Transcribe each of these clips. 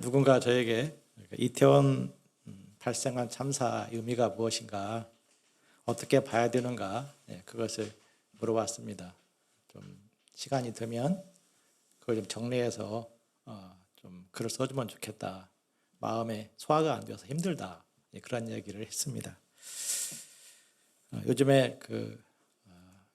누군가 저에게 이태원 발생한 참사 의미가 무엇인가, 어떻게 봐야 되는가, 그것을 물어봤습니다. 좀 시간이 되면 그걸 좀 정리해서 좀 글을 써주면 좋겠다. 마음에 소화가 안 돼서 힘들다. 그런 얘기를 했습니다. 요즘에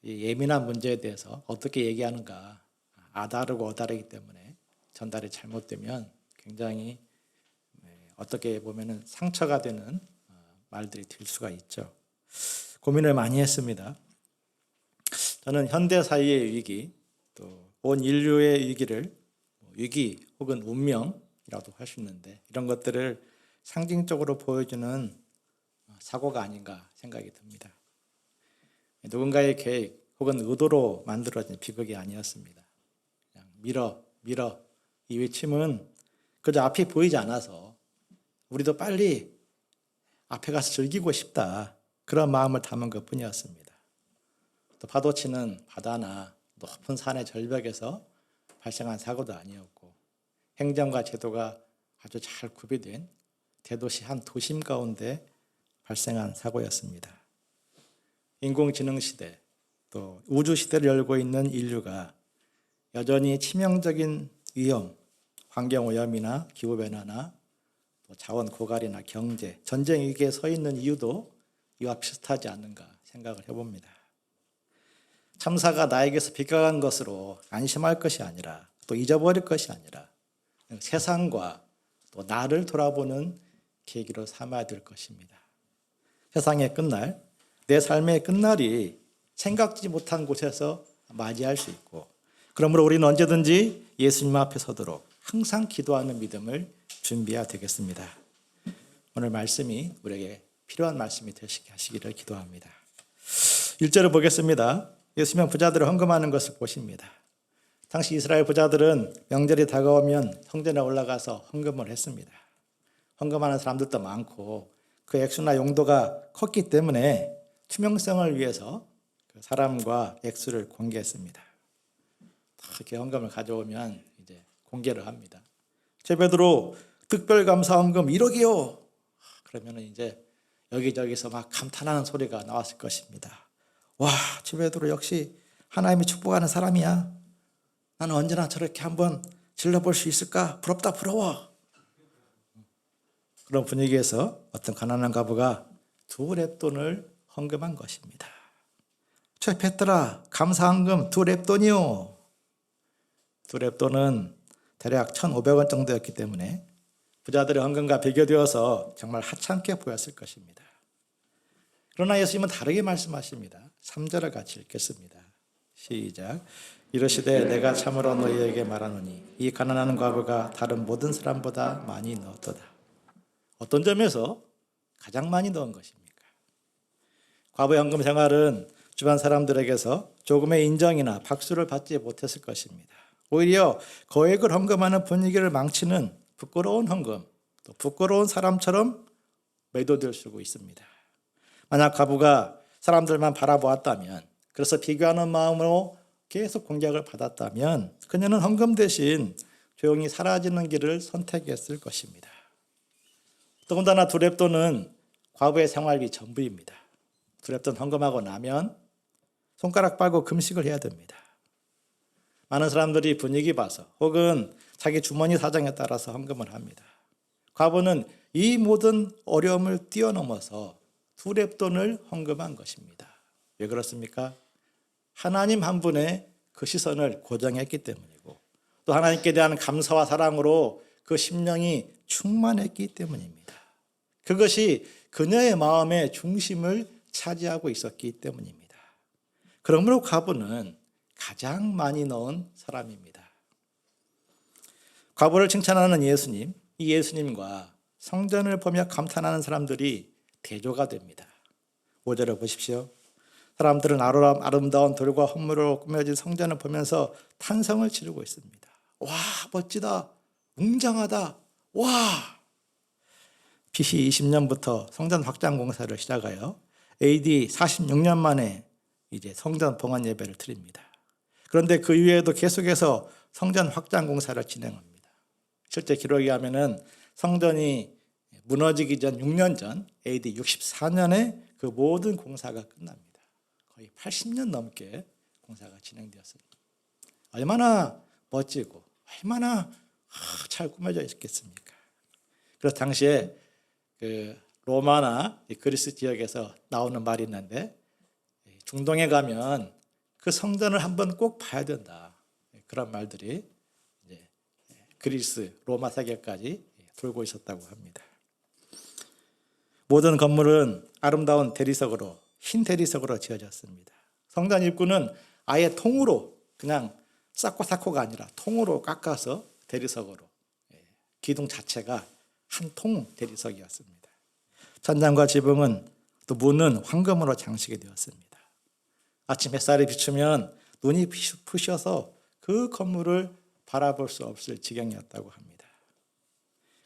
이 예민한 문제에 대해서 어떻게 얘기하는가, 아다르고 어다르기 때문에 전달이 잘못되면 굉장히 어떻게 보면은 상처가 되는 말들이 될 수가 있죠. 고민을 많이 했습니다. 저는 현대 사회의 위기, 또 온 인류의 위기를 위기 혹은 운명이라고 할 수 있는데, 이런 것들을 상징적으로 보여주는 사고가 아닌가 생각이 듭니다. 누군가의 계획 혹은 의도로 만들어진 비극이 아니었습니다. 그냥 밀어 이 외침은 그저 앞이 보이지 않아서 우리도 빨리 앞에 가서 즐기고 싶다, 그런 마음을 담은 것뿐이었습니다. 또 파도치는 바다나 높은 산의 절벽에서 발생한 사고도 아니었고, 행정과 제도가 아주 잘 구비된 대도시 한 도심 가운데 발생한 사고였습니다. 인공지능 시대, 또 우주 시대를 열고 있는 인류가 여전히 치명적인 위험, 환경오염이나 기후변화나 자원 고갈이나 경제, 전쟁 위기에 서 있는 이유도 이와 비슷하지 않는가 생각을 해봅니다. 참사가 나에게서 비껴간 것으로 안심할 것이 아니라, 또 잊어버릴 것이 아니라 세상과 또 나를 돌아보는 계기로 삼아야 될 것입니다. 세상의 끝날, 내 삶의 끝날이 생각지 못한 곳에서 맞이할 수 있고, 그러므로 우리는 언제든지 예수님 앞에 서도록 항상 기도하는 믿음을 준비해야 되겠습니다. 오늘 말씀이 우리에게 필요한 말씀이 되시게 하시기를 기도합니다. 1절을 보겠습니다. 예수님은 부자들을 헌금하는 것을 보십니다. 당시 이스라엘 부자들은 명절이 다가오면 성전에 올라가서 헌금을 했습니다. 헌금하는 사람들도 많고 그 액수나 용도가 컸기 때문에 투명성을 위해서 그 사람과 액수를 공개했습니다. 이렇게 헌금을 가져오면 이제 공개를 합니다. 제베드로 특별감사 헌금 1억이요. 그러면 이제 여기저기서 막 감탄하는 소리가 나왔을 것입니다. 와, 제베드로 역시 하나님이 축복하는 사람이야. 나는 언제나 저렇게 한번 질러볼 수 있을까? 부럽다, 부러워. 그런 분위기에서 어떤 가난한 과부가 2렙돈을 헌금한 것입니다. 페트라, 감사 헌금 2렙돈이요. 2렙돈은 대략 1,500원 정도였기 때문에 부자들의 헌금과 비교되어서 정말 하찮게 보였을 것입니다. 그러나 예수님은 다르게 말씀하십니다. 3절을 같이 읽겠습니다. 시작. 이르시되 내가 참으로 너희에게 말하노니 이 가난한 과부가 다른 모든 사람보다 많이 넣었도다. 어떤 점에서 가장 많이 넣은 것입니까? 과부의 헌금 생활은 주변 사람들에게서 조금의 인정이나 박수를 받지 못했을 것입니다. 오히려 거액을 헌금하는 분위기를 망치는 부끄러운 헌금, 또 부끄러운 사람처럼 매도될 수 있습니다. 만약 과부가 사람들만 바라보았다면, 그래서 비교하는 마음으로 계속 공격을 받았다면 그녀는 헌금 대신 조용히 사라지는 길을 선택했을 것입니다. 더군다나 2렙돈은 과부의 생활비 전부입니다. 2렙돈 헌금하고 나면 손가락 빨고 금식을 해야 됩니다. 많은 사람들이 분위기 봐서 혹은 자기 주머니 사정에 따라서 헌금을 합니다. 과부는 이 모든 어려움을 뛰어넘어서 2렙돈을 헌금한 것입니다. 왜 그렇습니까? 하나님 한 분의 그 시선을 고정했기 때문이고, 또 하나님께 대한 감사와 사랑으로 그 심령이 충만했기 때문입니다. 그것이 그녀의 마음의 중심을 차지하고 있었기 때문입니다. 그러므로 과부는 가장 많이 넣은 사람입니다. 과부를 칭찬하는 예수님, 이 예수님과 성전을 보며 감탄하는 사람들이 대조가 됩니다. 5절을 보십시오. 사람들은 아름다운 돌과 헌물로 꾸며진 성전을 보면서 탄성을 지르고 있습니다. 와, 멋지다. 웅장하다. 와! BC 20년부터 성전 확장 공사를 시작하여 AD 46년 만에 이제 성전 봉헌 예배를 드립니다. 그런데 그 이후에도 계속해서 성전 확장 공사를 진행합니다. 실제 기록에 하면은 성전이 무너지기 전 6년 전 AD 64년에 그 모든 공사가 끝납니다. 거의 80년 넘게 공사가 진행되었습니다. 얼마나 멋지고 얼마나 잘 꾸며져 있겠습니까? 그래서 당시에 그 로마나 그리스 지역에서 나오는 말이 있는데, 중동에 가면 그 성전을 한번 꼭 봐야 된다. 그런 말들이 이제 그리스, 로마 세계까지 돌고 있었다고 합니다. 모든 건물은 아름다운 대리석으로, 흰 대리석으로 지어졌습니다. 성전 입구는 아예 통으로, 그냥 쌓고가 아니라 통으로 깎아서 대리석으로, 기둥 자체가 한 통 대리석이었습니다. 천장과 지붕은, 또 문은 황금으로 장식이 되었습니다. 아침 햇살이 비추면 눈이 부셔서 그 건물을 바라볼 수 없을 지경이었다고 합니다.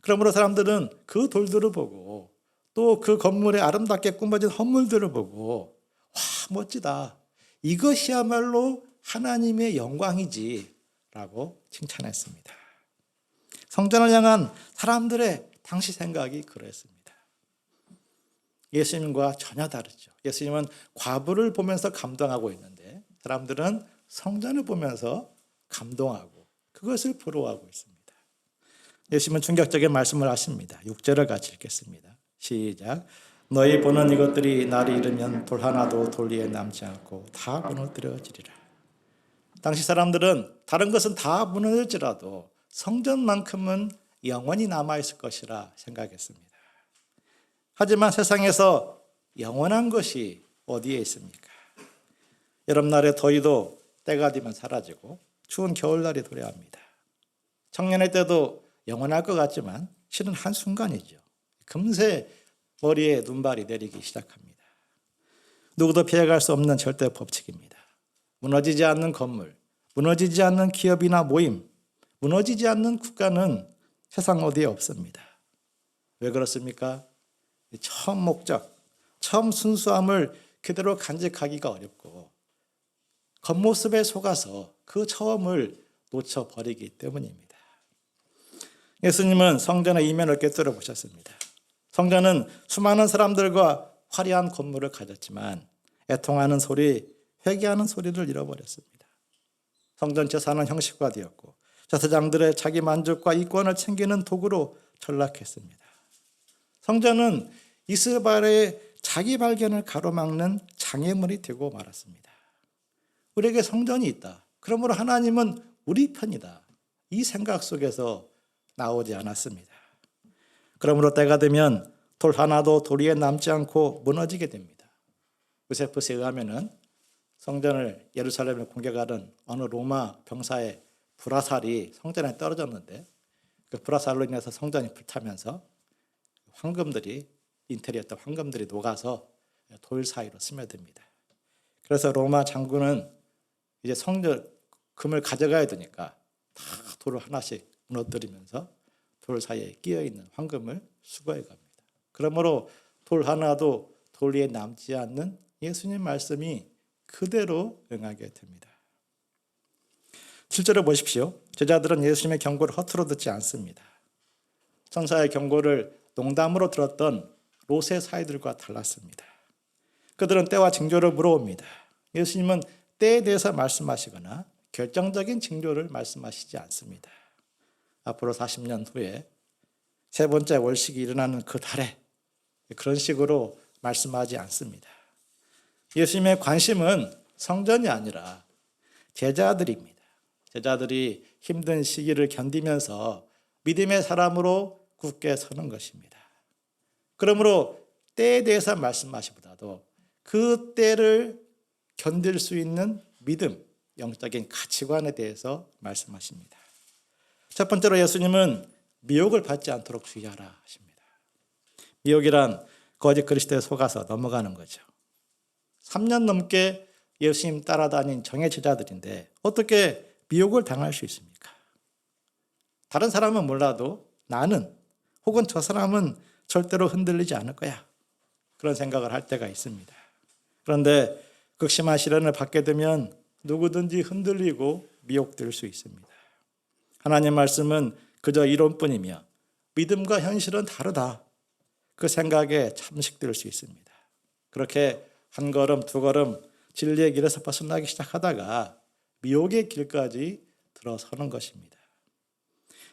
그러므로 사람들은 그 돌들을 보고, 또 그 건물에 아름답게 꾸며진 헌물들을 보고, 와, 멋지다, 이것이야말로 하나님의 영광이지 라고 칭찬했습니다. 성전을 향한 사람들의 당시 생각이 그랬습니다. 예수님과 전혀 다르죠. 예수님은 과부를 보면서 감동하고 있는데, 사람들은 성전을 보면서 감동하고 그것을 부러워하고 있습니다. 예수님은 충격적인 말씀을 하십니다. 6절을 같이 읽겠습니다. 시작. 너희 보는 이것들이 날이 이르면 돌 하나도 돌 위에 남지 않고 다 무너뜨려지리라. 당시 사람들은 다른 것은 다 무너질지라도 성전만큼은 영원히 남아있을 것이라 생각했습니다. 하지만 세상에서 영원한 것이 어디에 있습니까? 여름날의 더위도 때가 되면 사라지고 추운 겨울날이 도래합니다. 청년의 때도 영원할 것 같지만 실은 한순간이죠. 금세 머리에 눈발이 내리기 시작합니다. 누구도 피해갈 수 없는 절대 법칙입니다. 무너지지 않는 건물, 무너지지 않는 기업이나 모임, 무너지지 않는 국가는 세상 어디에 없습니다. 왜 그렇습니까? 처음 목적, 처음 순수함을 그대로 간직하기가 어렵고, 겉모습에 속아서 그 처음을 놓쳐버리기 때문입니다. 예수님은 성전의 이면을 꿰뚫어 보셨습니다. 성전은 수많은 사람들과 화려한 건물을 가졌지만 애통하는 소리, 회개하는 소리를 잃어버렸습니다. 성전 제사는 형식화되었고 제사장들의 자기 만족과 이권을 챙기는 도구로 전락했습니다. 성전은 이스라엘의 자기 발견을 가로막는 장애물이 되고 말았습니다. 우리에게 성전이 있다, 그러므로 하나님은 우리 편이다, 이 생각 속에서 나오지 않았습니다. 그러므로 때가 되면 돌 하나도 돌 위에 남지 않고 무너지게 됩니다. 요세푸스에 의하면은 성전을, 예루살렘을 공격하던 어느 로마 병사의 불화살이 성전에 떨어졌는데, 그 불화살로 인해서 성전이 불타면서 황금들이, 인테리어였던 황금들이 녹아서 돌 사이로 스며듭니다. 그래서 로마 장군은 이제 성전 금을 가져가야 되니까 다 돌을 하나씩 무너뜨리면서 돌 사이에 끼어있는 황금을 수거해 갑니다. 그러므로 돌 하나도 돌 위에 남지 않는 예수님 말씀이 그대로 응하게 됩니다. 7절을 보십시오. 제자들은 예수님의 경고를 허투루 듣지 않습니다. 천사의 경고를 농담으로 들었던 롯의 사이들과 달랐습니다. 그들은 때와 징조를 물어옵니다. 예수님은 때에 대해서 말씀하시거나 결정적인 징조를 말씀하시지 않습니다. 앞으로 40년 후에 세 번째 월식이 일어나는 그 달에, 그런 식으로 말씀하지 않습니다. 예수님의 관심은 성전이 아니라 제자들입니다. 제자들이 힘든 시기를 견디면서 믿음의 사람으로 굳게 서는 것입니다. 그러므로 때에 대해서 말씀하시보다도 그 때를 견딜 수 있는 믿음, 영적인 가치관에 대해서 말씀하십니다. 첫 번째로 예수님은 미혹을 받지 않도록 주의하라 하십니다. 미혹이란 거짓 그리스도에 속아서 넘어가는 거죠. 3년 넘게 예수님 따라다닌 정예 제자들인데 어떻게 미혹을 당할 수 있습니까? 다른 사람은 몰라도 나는, 혹은 저 사람은 절대로 흔들리지 않을 거야, 그런 생각을 할 때가 있습니다. 그런데 극심한 시련을 받게 되면 누구든지 흔들리고 미혹될 수 있습니다. 하나님 말씀은 그저 이론뿐이며 믿음과 현실은 다르다. 그 생각에 참식될 수 있습니다. 그렇게 한 걸음 두 걸음 진리의 길에서 벗어나기 시작하다가 미혹의 길까지 들어서는 것입니다.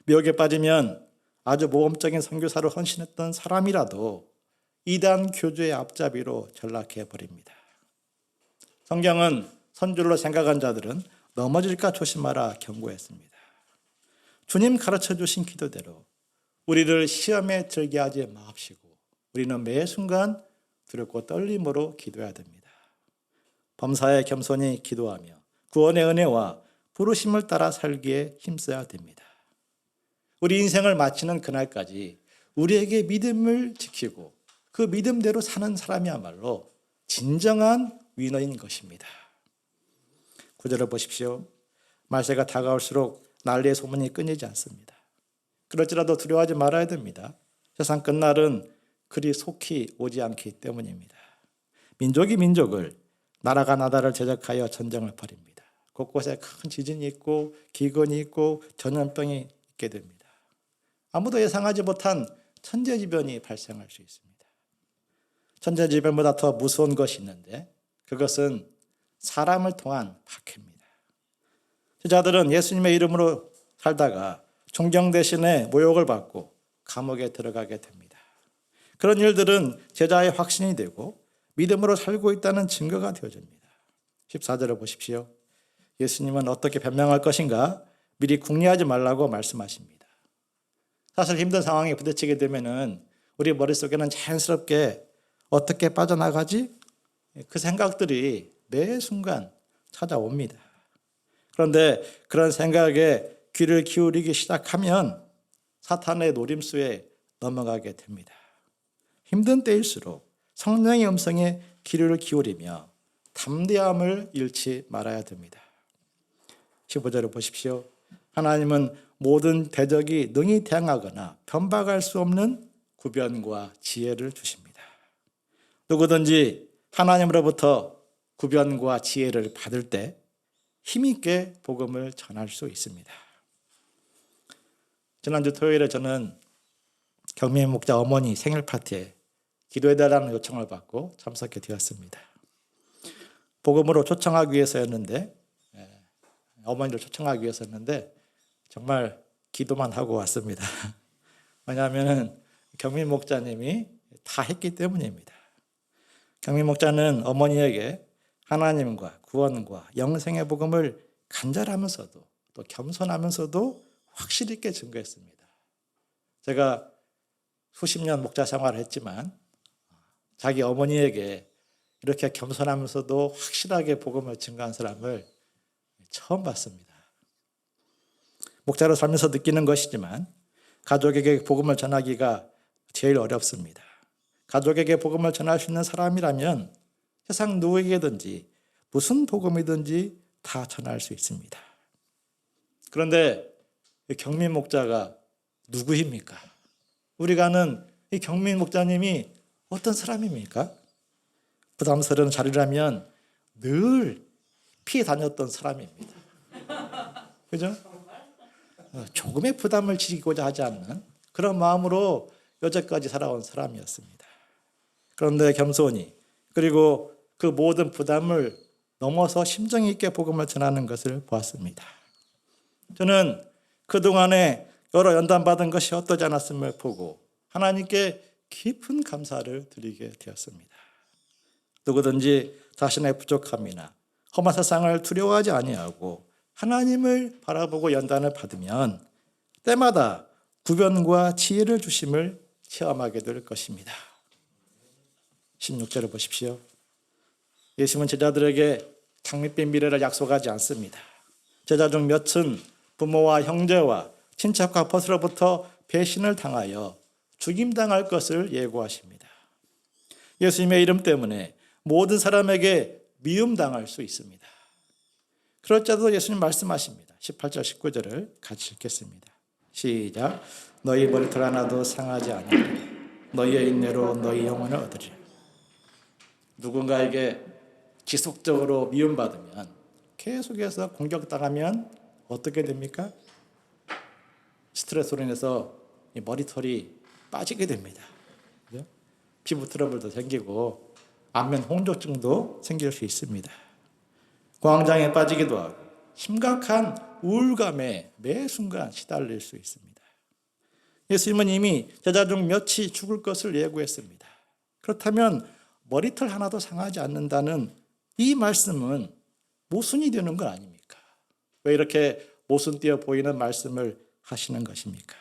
미혹에 빠지면 아주 모험적인 선교사로 헌신했던 사람이라도 이단 교주의 앞잡이로 전락해 버립니다. 성경은 선줄로 생각한 자들은 넘어질까 조심하라 경고했습니다. 주님 가르쳐 주신 기도대로 우리를 시험에 들게 하지 마옵시고 우리는 매 순간 두렵고 떨림으로 기도해야 됩니다. 범사에 겸손히 기도하며 구원의 은혜와 부르심을 따라 살기에 힘써야 됩니다. 우리 인생을 마치는 그날까지 우리에게 믿음을 지키고 그 믿음대로 사는 사람이야말로 진정한 위너인 것입니다. 9절을 보십시오. 말세가 다가올수록 난리의 소문이 끊이지 않습니다. 그럴지라도 두려워하지 말아야 됩니다. 세상 끝날은 그리 속히 오지 않기 때문입니다. 민족이 민족을, 나라가 나라를 제적하여 전쟁을 벌입니다. 곳곳에 큰 지진이 있고 기근이 있고 전염병이 있게 됩니다. 아무도 예상하지 못한 천재지변이 발생할 수 있습니다. 천재지변보다 더 무서운 것이 있는데 그것은 사람을 통한 박해입니다. 제자들은 예수님의 이름으로 살다가 존경 대신에 모욕을 받고 감옥에 들어가게 됩니다. 그런 일들은 제자의 확신이 되고 믿음으로 살고 있다는 증거가 되어집니다. 14절을 보십시오. 예수님은 어떻게 변명할 것인가 미리 궁리하지 말라고 말씀하십니다. 사실 힘든 상황에 부딪히게 되면은 우리 머릿속에는 자연스럽게 어떻게 빠져나가지? 그 생각들이 매 순간 찾아옵니다. 그런데 그런 생각에 귀를 기울이기 시작하면 사탄의 노림수에 넘어가게 됩니다. 힘든 때일수록 성령의 음성에 귀를 기울이며 담대함을 잃지 말아야 됩니다. 15절을 보십시오. 하나님은 모든 대적이 능히 대항하거나 변박할 수 없는 구변과 지혜를 주십니다. 누구든지 하나님으로부터 구변과 지혜를 받을 때 힘있게 복음을 전할 수 있습니다. 지난주 토요일에 저는 경민 목자 어머니 생일 파티에 기도해달라는 요청을 받고 참석해 되었습니다. 복음으로 초청하기 위해서였는데 어머니를 초청하기 위해서였는데 정말 기도만 하고 왔습니다. 왜냐하면 경민 목자님이 다 했기 때문입니다. 경민 목자는 어머니에게 하나님과 구원과 영생의 복음을 간절하면서도 또 겸손하면서도 확실히 있게 증거했습니다. 제가 수십 년 목자 생활을 했지만 자기 어머니에게 이렇게 겸손하면서도 확실하게 복음을 증거한 사람을 처음 봤습니다. 목자로 살면서 느끼는 것이지만 가족에게 복음을 전하기가 제일 어렵습니다. 가족에게 복음을 전할 수 있는 사람이라면 세상 누구에게든지 무슨 복음이든지 다 전할 수 있습니다. 그런데 경민 목자가 누구입니까? 우리가 아는 이 경민 목자님이 어떤 사람입니까? 부담스러운 자리라면 늘 피해 다녔던 사람입니다. 그죠? 조금의 부담을 지고자 하지 않는 그런 마음으로 여태까지 살아온 사람이었습니다. 그런데 겸손히 그리고 그 모든 부담을 넘어서 심정 있게 복음을 전하는 것을 보았습니다. 저는 그동안에 여러 연단받은 것이 어떠지 않았음을 보고 하나님께 깊은 감사를 드리게 되었습니다. 누구든지 자신의 부족함이나 험한 세상을 두려워하지 아니하고 하나님을 바라보고 연단을 받으면 때마다 구변과 지혜를 주심을 체험하게 될 것입니다. 16절을 보십시오. 예수님은 제자들에게 장밋빛 미래를 약속하지 않습니다. 제자 중 몇은 부모와 형제와 친척과 벗으로부터 배신을 당하여 죽임당할 것을 예고하십니다. 예수님의 이름 때문에 모든 사람에게 미움당할 수 있습니다. 그럴 때도 예수님 말씀하십니다. 18절 19절을 같이 읽겠습니다. 시작. 너희 머리털 하나도 상하지 아니하리라. 너희의 인내로 너희 영혼을 얻으리라. 누군가에게 지속적으로 미움받으면 계속해서 공격당하면 어떻게 됩니까? 스트레스로 인해서 이 머리털이 빠지게 됩니다. 그죠? 피부 트러블도 생기고 안면 홍조증도 생길 수 있습니다. 공황장애에 빠지기도 하고 심각한 우울감에 매 순간 시달릴 수 있습니다. 예수님은 이미 제자 중 몇이 죽을 것을 예고했습니다. 그렇다면 머리털 하나도 상하지 않는다는 이 말씀은 모순이 되는 건 아닙니까? 왜 이렇게 모순되어 보이는 말씀을 하시는 것입니까?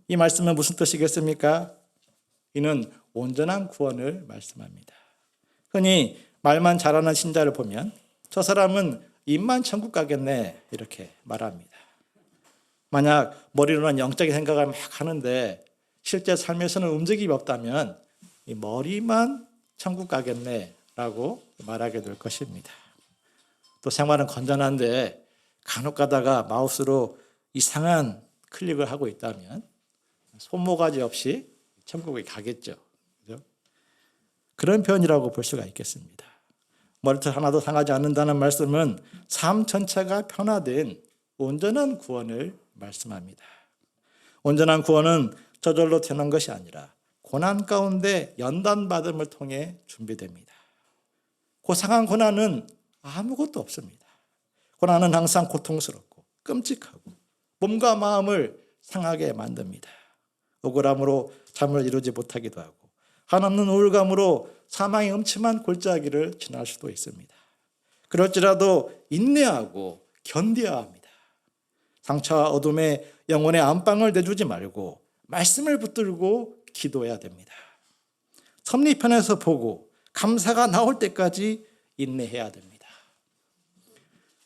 이 말씀은 무슨 뜻이겠습니까? 이는 온전한 구원을 말씀합니다. 흔히 말만 잘하는 신자를 보면 저 사람은 입만 천국 가겠네 이렇게 말합니다. 만약 머리로는 영적인 생각을 막 하는데 실제 삶에서는 움직임이 없다면 이 머리만 천국 가겠네 라고 말하게 될 것입니다. 또 생활은 건전한데 간혹 가다가 마우스로 이상한 클릭을 하고 있다면 손모가지 없이 천국에 가겠죠. 그렇죠? 그런 표현이라고 볼 수가 있겠습니다. 머리털 하나도 상하지 않는다는 말씀은 삶 전체가 변화된 온전한 구원을 말씀합니다. 온전한 구원은 저절로 되는 것이 아니라 고난 가운데 연단받음을 통해 준비됩니다. 고상한 고난은 아무것도 없습니다. 고난은 항상 고통스럽고 끔찍하고 몸과 마음을 상하게 만듭니다. 억울함으로 잠을 이루지 못하기도 하고 한없는 우울감으로 사망의 음침한 골짜기를 지날 수도 있습니다. 그럴지라도 인내하고 견뎌야 합니다. 상처와 어둠에 영혼의 안방을 내주지 말고 말씀을 붙들고 기도해야 됩니다. 섭리편에서 보고 감사가 나올 때까지 인내해야 됩니다.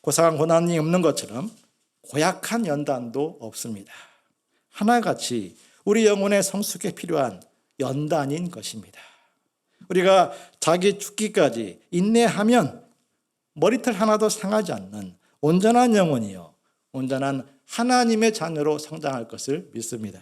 고상한 고난이 없는 것처럼 고약한 연단도 없습니다. 하나같이 우리 영혼의 성숙에 필요한 연단인 것입니다. 우리가 자기 죽기까지 인내하면 머리털 하나도 상하지 않는 온전한 영혼이요 온전한 하나님의 자녀로 성장할 것을 믿습니다.